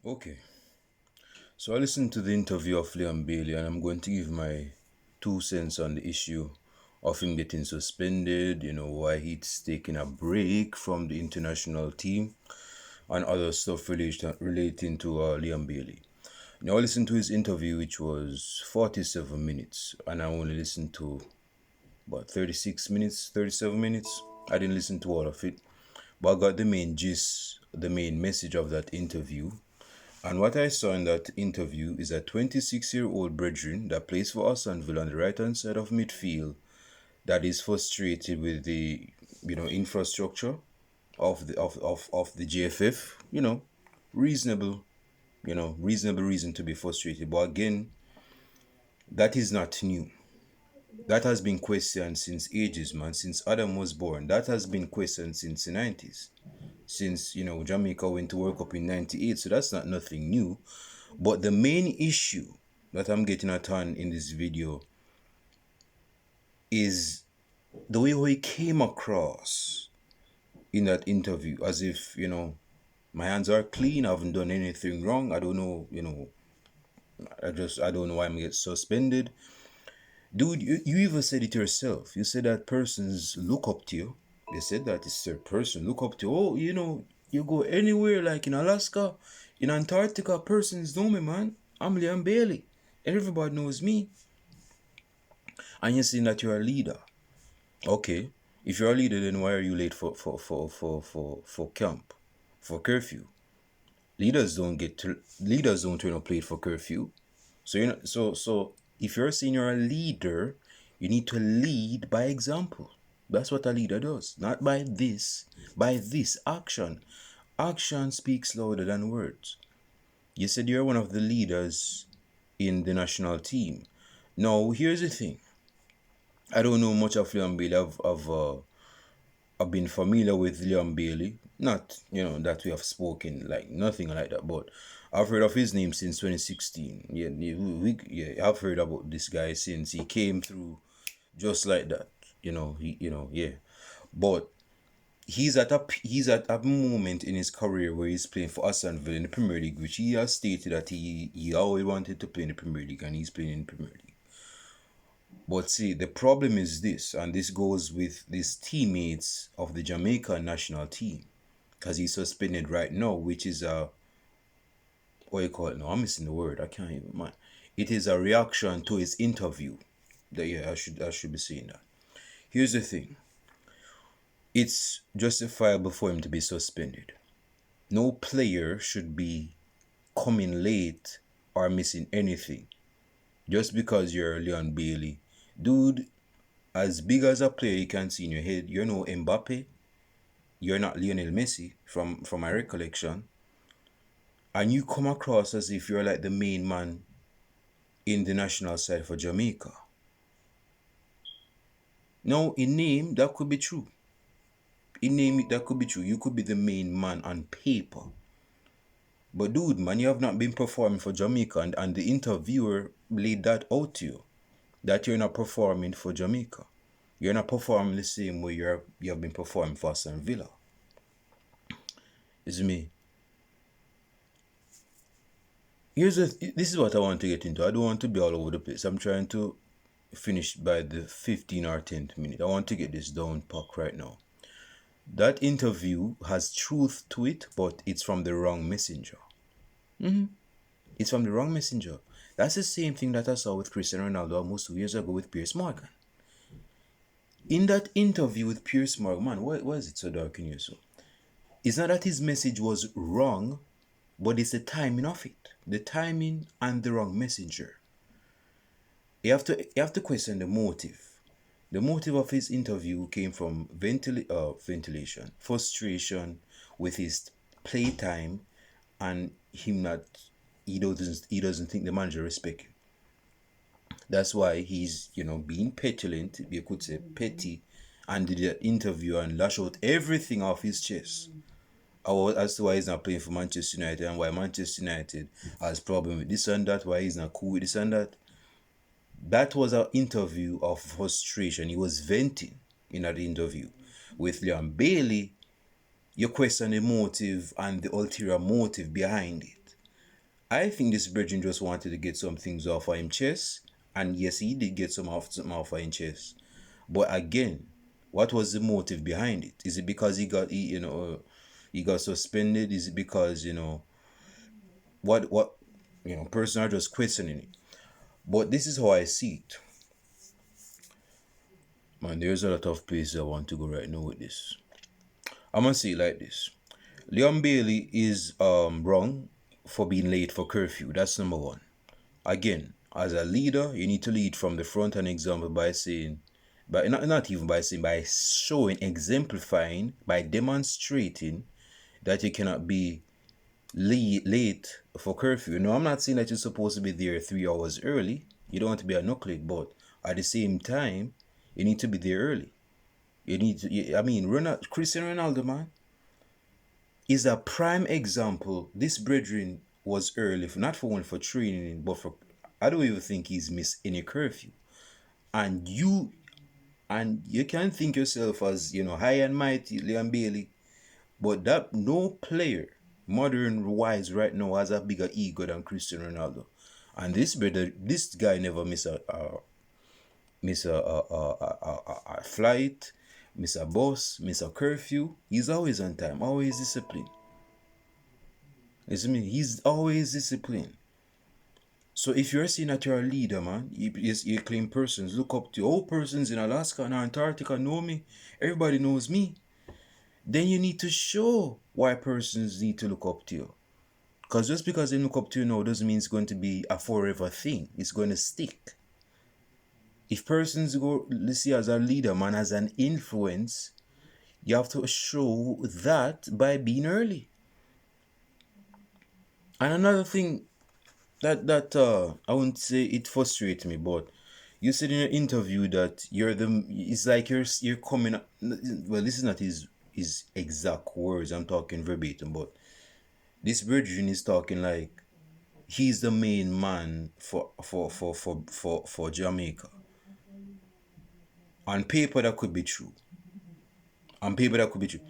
Okay, so I listened to the interview of Liam Bailey, and I'm going to give my 2 cents on the issue of him getting suspended, why he's taking a break from the international team, and other stuff relating to Liam Bailey. Now, I listened to his interview, which was 47 minutes, and I only listened to about 36 minutes, 37 minutes. I didn't listen to all of it, but I got the main gist, the main message of that interview. And what I saw in that interview is a 26-year-old brethren that plays for Aston Villa on the right-hand side of midfield that is frustrated with the infrastructure of the GFF. Reasonable, reasonable reason to be frustrated. But again, that is not new. That has been questioned since ages, man. Since Adam was born, that has been questioned since the 90s. Since Jamaica went to World Cup in '98, so that's not nothing new. But the main issue that I'm getting at on in this video is the way he came across in that interview, as if my hands are clean, I haven't done anything wrong. I don't know, I don't know why I'm getting suspended. Dude, you even said it yourself. You said that persons look up to you. You said that it's third person look up to you. Oh, you go anywhere like in Alaska, in Antarctica, persons know me, man. I'm Liam Bailey. Everybody knows me. And you're saying that you're a leader. Okay. If you're a leader, then why are you late for camp? For curfew? Leaders don't turn up late for curfew. So so if you're saying you're a leader, you need to lead by example. That's what a leader does. Not by this action. Action speaks louder than words. You said you're one of the leaders in the national team. Now, here's the thing. I don't know much of Liam Bailey. I've been familiar with Liam Bailey. Not, that we have spoken, like nothing like that, but I've heard of his name since 2016. Yeah, I've heard about this guy since he came through just like that. Yeah. But he's at a moment in his career where he's playing for Aston Villa in the Premier League, which he has stated that he always wanted to play in the Premier League, and he's playing in the Premier League. But see, the problem is this, and this goes with these teammates of the Jamaican national team, because he's suspended right now, which is what you call it now? I'm missing the word. I can't even mind. It is a reaction to his interview. Yeah, I should be saying that. Here's the thing. It's justifiable for him to be suspended. No player should be coming late or missing anything just because you're Leon Bailey. Dude, as big as a player you can see in your head, you're no Mbappe. You're not Lionel Messi from my recollection. And you come across as if you're like the main man in the national side for Jamaica. Now, in name, that could be true. In name, that could be true. You could be the main man on paper. But dude, man, you have not been performing for Jamaica, and the interviewer laid that out to you, that you're not performing for Jamaica. You're not performing the same way you have been performing for Aston Villa. It's me. This is what I want to get into. I don't want to be all over the place. I'm trying to finish by the 15 or 10th minute. I want to get this down pack right now. That interview has truth to it, but it's from the wrong messenger. It's from the wrong messenger. That's the same thing that I saw with Cristiano Ronaldo almost 2 years ago with Piers Morgan. In that interview with Piers Morgan, man, why is it so dark in here? So, it's not that his message was wrong, but it's the timing of it. The timing and the wrong messenger. You have to question the motive. The motive of his interview came from ventilation, frustration with his playtime, and he doesn't think the manager respect him. That's why he's being petulant, you could say petty, and did that interview and lash out everything off his chest. As to why he's not playing for Manchester United, and why Manchester United has problem with this and that, why he's not cool with this and that. That was an interview of frustration. He was venting in that interview. With Liam Bailey, you question the motive and the ulterior motive behind it. I think this Virgin just wanted to get some things off of him chest, and yes, he did get some off of him chest. But again, what was the motive behind it? Is it because he got suspended? Is it because what person are just questioning it? But this is how I see it, man. There's a lot of places I want to go right now with this. I'm gonna say it like this: Leon Bailey is wrong for being late for curfew. That's number one. Again, as a leader, you need to lead from the front and example by saying, by not even by saying, by showing, exemplifying, by demonstrating that you cannot be late for curfew. No, I'm not saying that you're supposed to be there 3 hours early. You don't want to be a knucklehead, but at the same time, you need to be there early. You need to. I mean, Cristiano Ronaldo, man, is a prime example. This brethren was early, not for only for training, but for, I don't even think he's missed any curfew. And you can think yourself as high and mighty, Leon Bailey, but that no player, modern wise right now, has a bigger ego than Cristiano Ronaldo. And this guy never miss a flight, miss a bus, miss a curfew. He's always on time, always disciplined. Listen me, he's always disciplined. So if you're seeing that you're a leader, man, you claim persons look up to you. All persons in Alaska and Antarctica know me. Everybody knows me. Then you need to show why persons need to look up to you. Because just because they look up to you now doesn't mean it's going to be a forever thing. It's going to stick. If persons go, let's see, as a leader, man, as an influence, you have to show that by being early. And another thing that I wouldn't say it frustrates me, but you said in an interview that it's like you're coming up, well, this is not his exact words, I'm talking verbatim, but this virgin is talking like he's the main man for Jamaica. On paper that could be true. On paper that could be true.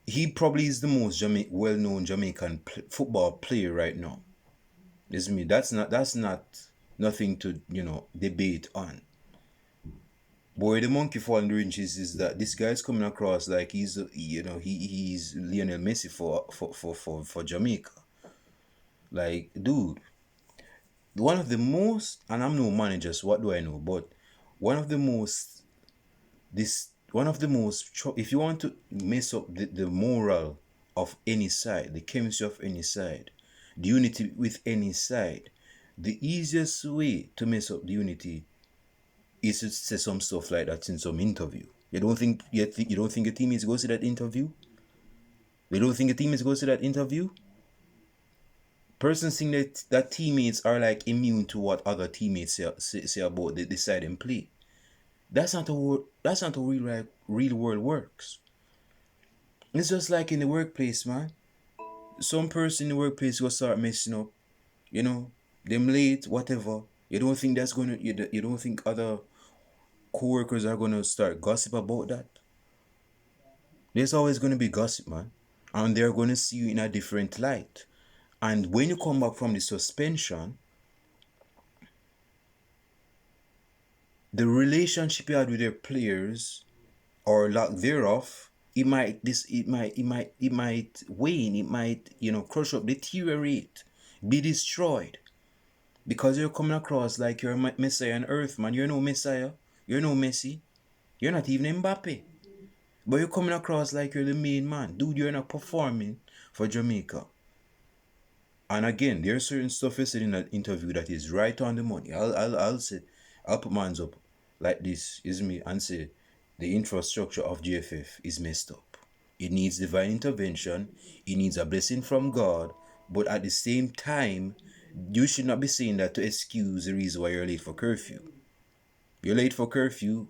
He probably is the most well-known Jamaican football player right now. Listen me, that's not nothing to debate on. But where the monkey fall in the inches is that this guy's coming across like he's Lionel Messi for Jamaica. Like, dude, one of the most, and I'm no manager, so what do I know? But one of the most, if you want to mess up the moral of any side, the chemistry of any side, the unity with any side, the easiest way to mess up the unity is to say some stuff like that in some interview. You don't think a teammates go to that interview? You don't think a teammates go to that interview? Persons think that teammates are like immune to what other teammates say about the side and play. That's not how real world works. It's just like in the workplace, man. Some person in the workplace will start messing up, them late, whatever. You don't think you don't think other co-workers are gonna start gossip about that? There's always gonna be gossip, man. And they're gonna see you in a different light. And when you come back from the suspension, the relationship you had with your players or lack thereof, it might wane, it might crush up, deteriorate, be destroyed. Because you're coming across like you're a Messiah on earth, man. You're no Messiah. You're no Messi. You're not even Mbappe. But you're coming across like you're the main man. Dude, you're not performing for Jamaica. And again, there's certain stuff you said in that interview that is right on the money. I'll put my hands up like this, is me, and say the infrastructure of GFF is messed up. It needs divine intervention. It needs a blessing from God. But at the same time, you should not be saying that to excuse the reason why you're late for curfew. You're late for curfew,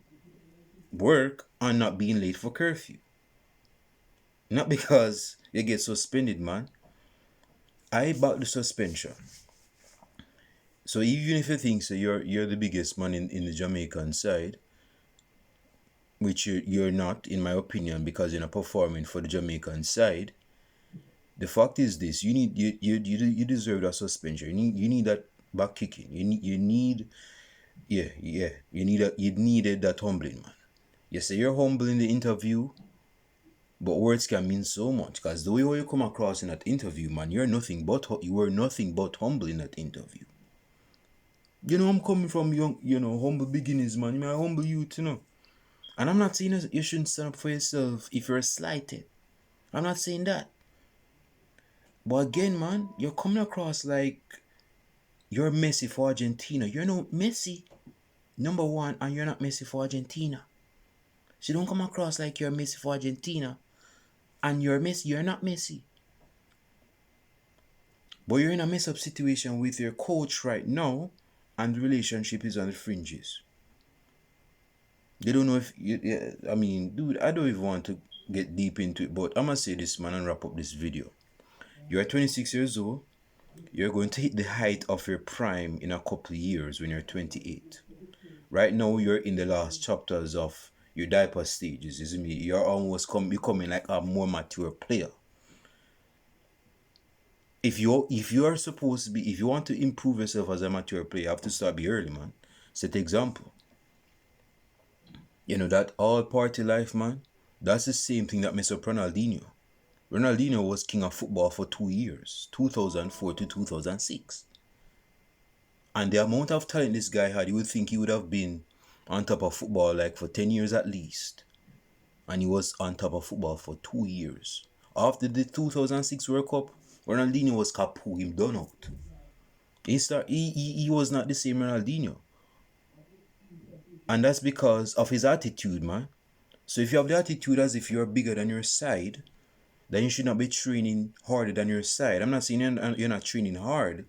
work on not being late for curfew. Not because you get suspended, man. I back the suspension. So even if you think so you're the biggest man in the Jamaican side, which you're not, in my opinion, because you're not performing for the Jamaican side, The fact is this: you deserve that suspension. You need that back kicking. You needed that humbling, man. You say you're humble in the interview, but words can mean so much. Cause the way you come across in that interview, man, you were nothing but humble in that interview. I'm coming from young, humble beginnings, man. You're a humble youth, And I'm not saying you shouldn't stand up for yourself if you're slighted. I'm not saying that. But again, man, you're coming across like you're Messi for Argentina. You're not Messi, number one, and you're not Messi for Argentina. So don't come across like you're Messi for Argentina and you're Messi. You're not Messi. But you're in a mess up situation with your coach right now, and the relationship is on the fringes. They don't know if I mean, dude, I don't even want to get deep into it, but I'm gonna say this, man, and wrap up this video. You're 26 years old. You're going to hit the height of your prime in a couple of years when you're 28. Right now, you're in the last chapters of your diaper stages, isn't it? You're almost becoming like a more mature player. If you are supposed to be, if you want to improve yourself as a mature player, you have to start be early, man. Set example. That all party life, man. That's the same thing that messed up Ronaldinho. Ronaldinho was king of football for 2 years, 2004 to 2006. And the amount of talent this guy had, you would think he would have been on top of football like for 10 years at least. And he was on top of football for 2 years. After the 2006 World Cup, Ronaldinho was kaput, him done out. He was not the same Ronaldinho. And that's because of his attitude, man. So if you have the attitude as if you're bigger than your side, then you should not be training harder than your side. I'm not saying you're not training hard.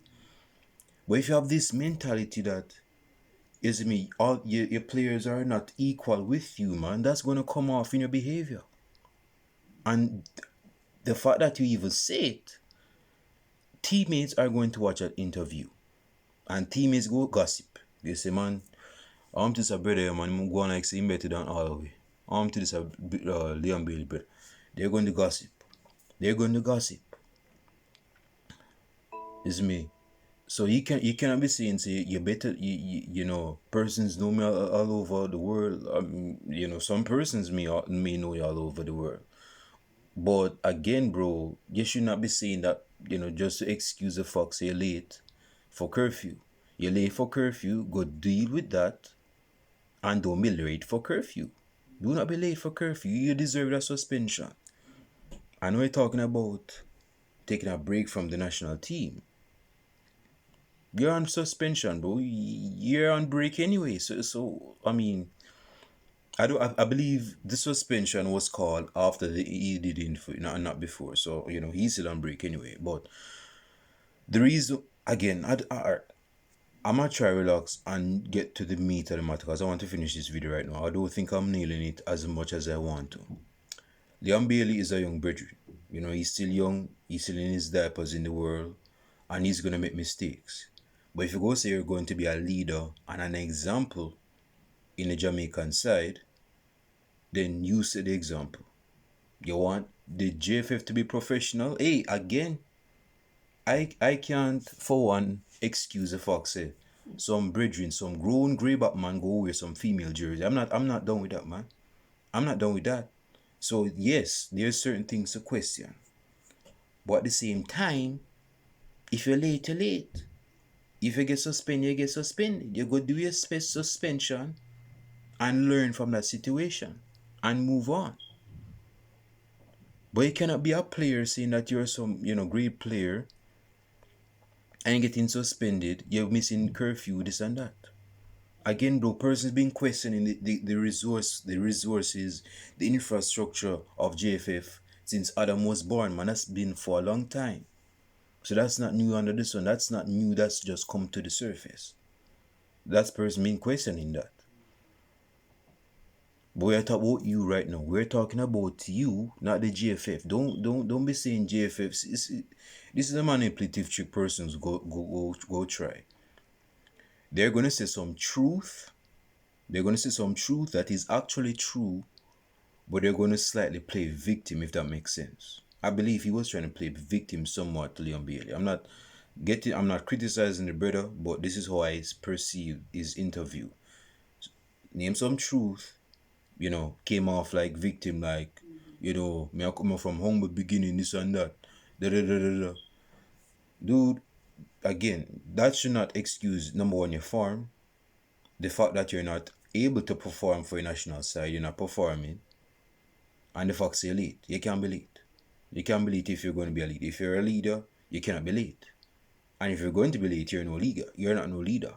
But if you have this mentality that, is me, all your players are not equal with you, man, that's going to come off in your behavior. And the fact that you even say it, teammates are going to watch that interview. And teammates go gossip. They say, man, I'm just a brother, man, I'm going like saying better than all of you. I'm to this Leon Bailey, but they're going to gossip. They're going to gossip. It's me. So you cannot be saying, say, you better, persons know me all over the world. Some persons may know you all over the world. But again, bro, you should not be saying that, just to excuse the fact, say you're late for curfew. You're late for curfew, go deal with that, and don't be late for curfew. Do not be late for curfew. You deserve that suspension. I know you're talking about taking a break from the national team. You're on suspension, bro. You're on break anyway. So I mean, I believe the suspension was called after he did it, not before. So he's still on break anyway. But the reason, again, I'm gonna try relax and get to the meat of the matter because I want to finish this video right now. I don't think I'm nailing it as much as I want to. Leon Bailey is a young brethren. He's still young. He's still in his diapers in the world, and he's gonna make mistakes. But if you go say you're going to be a leader and an example in the Jamaican side, then you set the example. You want the JFF to be professional? Hey, again, I can't for one excuse the fact say some brethren, some grown grey back man go wear some female jersey. I'm not done with that, man. I'm not done with that. So yes, there's certain things to question. But at the same time, if you're late, you're late. If you get suspended, you get suspended. You go do your suspension and learn from that situation and move on. But you cannot be a player saying that you're some, great player and getting suspended, you're missing curfew, this and that. Again, bro, persons been questioning the resources, the infrastructure of JFF since Adam was born, man. That's been for a long time. So that's not new under the sun. That's not new. That's just come to the surface. That's person been questioning that. But we're talking about you right now. We're talking about you, not the JFF. Don't be saying JFF. This is a manipulative trick persons go try. They're gonna say some truth. They're gonna say some truth that is actually true, but they're gonna slightly play victim, if that makes sense. I believe he was trying to play victim somewhat to Leon Bailey. I'm not criticizing the brother, but this is how I perceive his interview. Name some truth, came off like victim, like, me I come from humble beginning, this and that. Da, da, da, da, da. Dude, again, that should not excuse number one, your form. The fact that you're not able to perform for your national side, you're not performing, and the fact you're late. You can't be late. You can't be late if you're going to be a leader. If you're a leader, you cannot be late. And if you're going to be late, you're no leader. You're not no leader.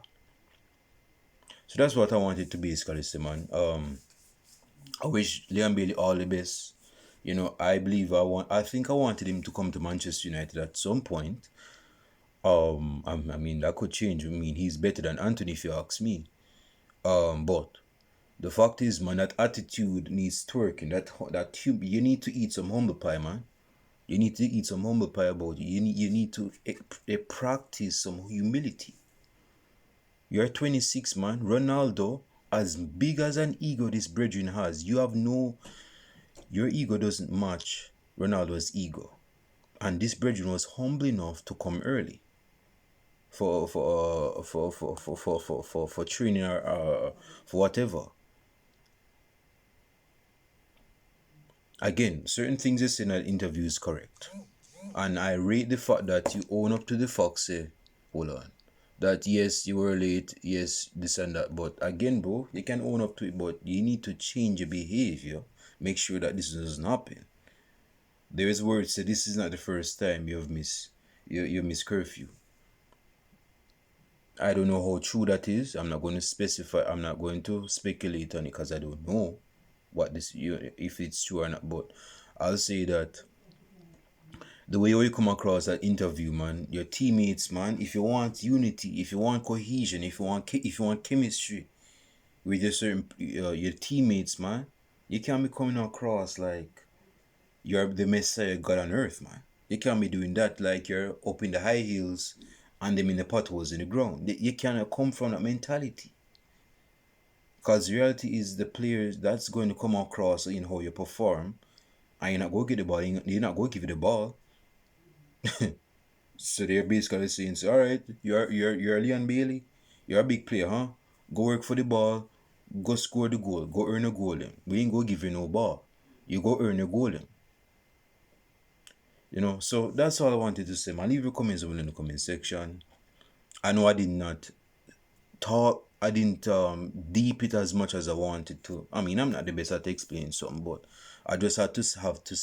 So that's what I wanted to basically say, man. I wish Liam Bailey all the best. I think I wanted him to come to Manchester United at some point. I mean that could change. I mean he's better than Anthony if you ask me. But the fact is, man, that attitude needs twerking. You need to eat some humble pie, man. You need to eat some humble pie about you. You need to practice some humility. You're 26, man. Ronaldo, as big as an ego this brethren has, your ego doesn't match Ronaldo's ego. And this brethren was humble enough to come early for training or for whatever. Again, certain things you say in that interview is correct. And I rate the fact that you own up to the fact, say, hold on. That yes, you were late, yes, this and that. But again, bro, you can own up to it, but you need to change your behavior. Make sure that this doesn't happen. There is words say this is not the first time you miss curfew. I don't know how true that is. I'm not going to specify. I'm not going to speculate on it because I don't know if it's true or not. But I'll say that the way you come across that interview, man, your teammates, man, if you want unity, if you want cohesion, if you want chemistry with your teammates, man, you can't be coming across like you're the Messiah God on earth, man. You can't be doing that like you're up in the high hills and them in the potholes in the ground. You cannot come from that mentality. Because reality is the players that's going to come across in how you perform, and you're not going to get the ball, you're not going to give you the ball. So they're basically saying, so, all right, you're Leon Bailey, you're a big player, huh? Go work for the ball, go score the goal, go earn a goal. Then. We ain't go give you no ball. You go earn a goal. Then. So that's all I wanted to say, man. Leave your comments in the comment section. I know I didn't deep it as much as I wanted to. I mean, I'm not the best at explaining something, but I just had to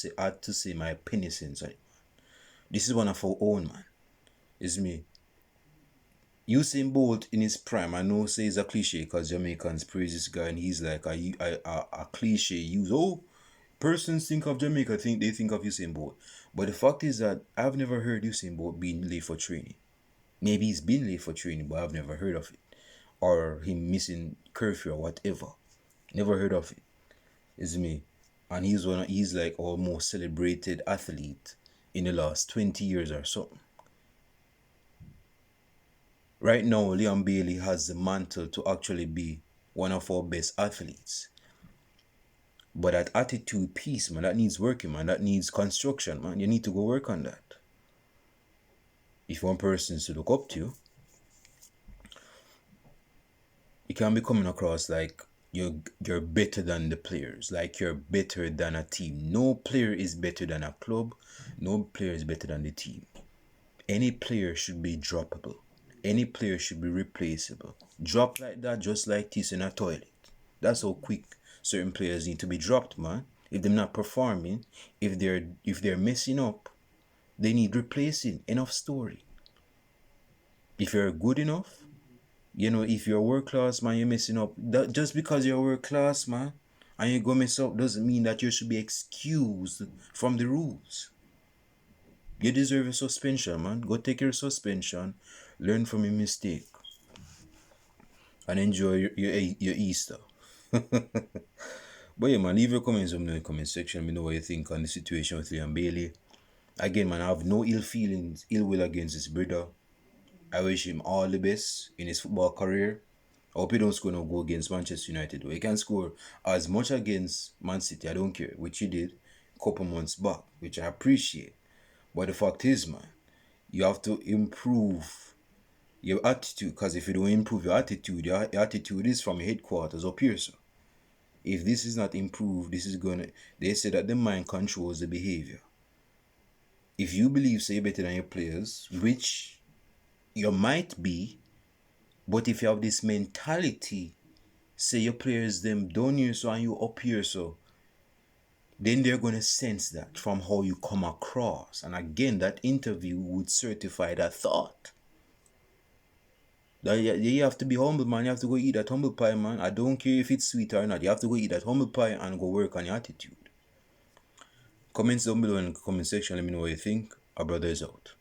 say my penny inside. This is one of our own, man. It's me. Usain Bolt in his prime, I know say it's a cliche because Jamaicans praise this guy and he's like a cliche use. Oh, persons think of Jamaica, they think of Usain Bolt. But the fact is that I've never heard Usain Bolt being late for training. Maybe he's been late for training, but I've never heard of it. Or him missing curfew or whatever. Never heard of it. It's me. And he's like our most celebrated athlete in the last 20 years or something. Right now, Liam Bailey has the mantle to actually be one of our best athletes. But that attitude piece, man, that needs working, man. That needs construction, man. You need to go work on that. If you want persons to look up to you, you can't be coming across like you're better than the players, like you're better than a team. No player is better than a club. No player is better than the team. Any player should be droppable. Any player should be replaceable. Drop like that, just like this in a toilet. That's how quick certain players need to be dropped, man. If they're not performing, if they're messing up, they need replacing. Enough story. If you're good enough, if you're world class, man, you're messing up. That just because you're world class, man, and you go mess up doesn't mean that you should be excused from the rules. You deserve a suspension, man. Go take your suspension, learn from your mistake, and enjoy your Easter. But yeah, man, leave your comments in the comment section. Let me know what you think on the situation with Liam Bailey. Again, man, I have no ill will against this brother. I wish him all the best in his football career. I hope he don't score no goal against Manchester United. He can score as much against Man City, I don't care, which he did. couple months back, which I appreciate. But the fact is, man, you have to improve your attitude, because if you don't improve your attitude, your attitude is from your headquarters up here. So if this is not improved, this is gonna, they say that the mind controls the behavior. If you believe say you're better than your players, which you might be, but if you have this mentality, say your players them down here so and you up here so, then they're gonna sense that from how you come across. And again, that interview would certify that thought. That you have to be humble, man. You have to go eat that humble pie, man. I don't care if it's sweet or not. You have to go eat that humble pie and go work on your attitude. Comments down below in the comment section. Let me know what you think. Our brother is out.